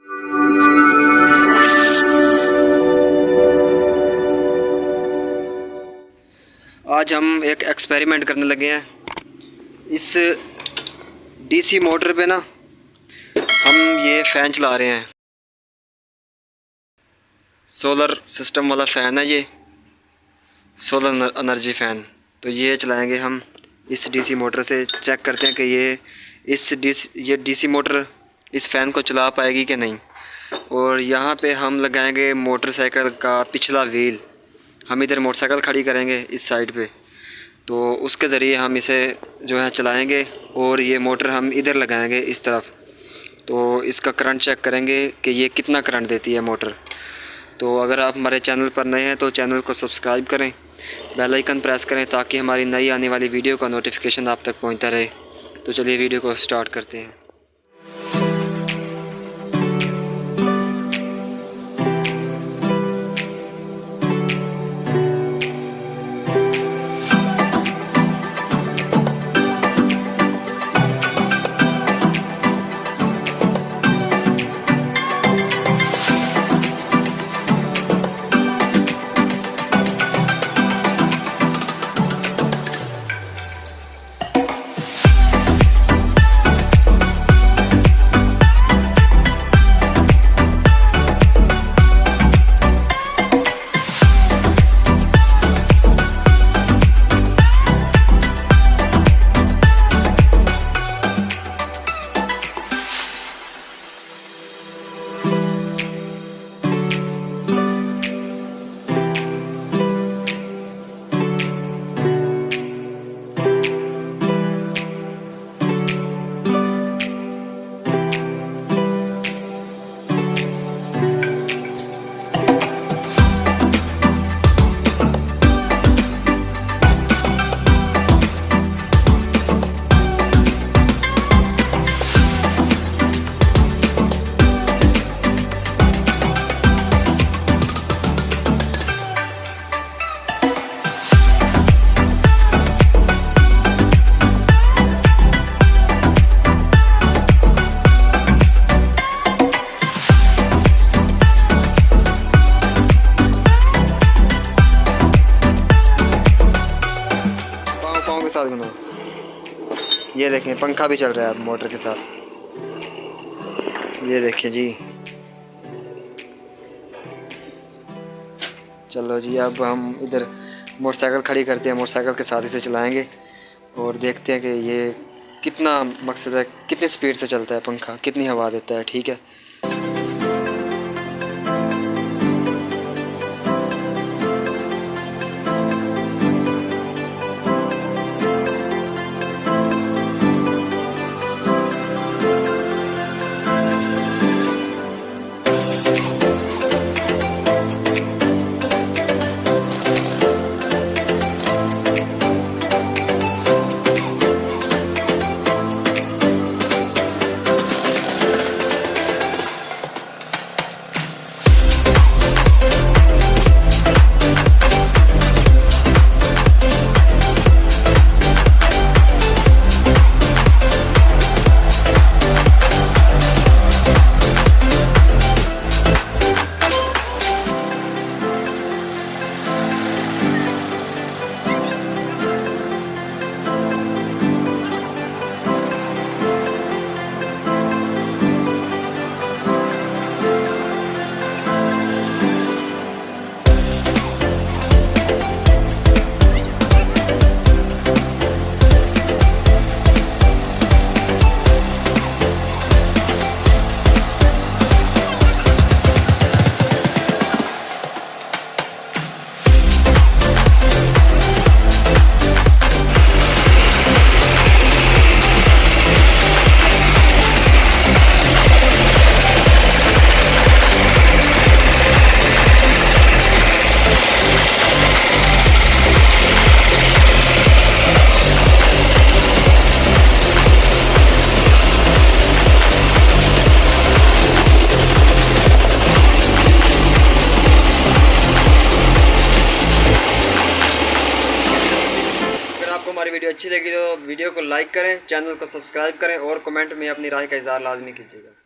आज हम एक एक्सपेरिमेंट करने लगे हैं। इस डीसी मोटर पे ना हम ये फ़ैन चला रहे हैं। सोलर सिस्टम वाला फ़ैन है ये, सोलर एनर्जी फ़ैन। तो ये चलाएंगे हम इस डीसी मोटर से। चेक करते हैं कि ये डीसी मोटर इस फ़ैन को चला पाएगी कि नहीं। और यहाँ पे हम लगाएंगे मोटरसाइकिल का पिछला व्हील। हम इधर मोटरसाइकिल खड़ी करेंगे इस साइड पे, तो उसके ज़रिए हम इसे जो है चलाएंगे। और ये मोटर हम इधर लगाएंगे इस तरफ, तो इसका करंट चेक करेंगे कि ये कितना करंट देती है मोटर। तो अगर आप हमारे चैनल पर नए हैं तो चैनल को सब्सक्राइब करें, बेल आइकन प्रेस करें ताकि हमारी नई आने वाली वीडियो का नोटिफिकेशन आप तक पहुंचता रहे। तो चलिए वीडियो को स्टार्ट करते हैं। ये देखें पंखा भी चल रहा है अब मोटर के साथ। ये देखें जी। चलो जी, अब हम इधर मोटरसाइकिल खड़ी करते हैं, मोटरसाइकिल के साथ इसे चलाएंगे और देखते हैं कि ये कितना मकसद है, कितनी स्पीड से चलता है पंखा, कितनी हवा देता है। ठीक है। हमारी वीडियो अच्छी लगी तो वीडियो को लाइक करें, चैनल को सब्सक्राइब करें और कमेंट में अपनी राय का इज़हार लाजमी कीजिएगा।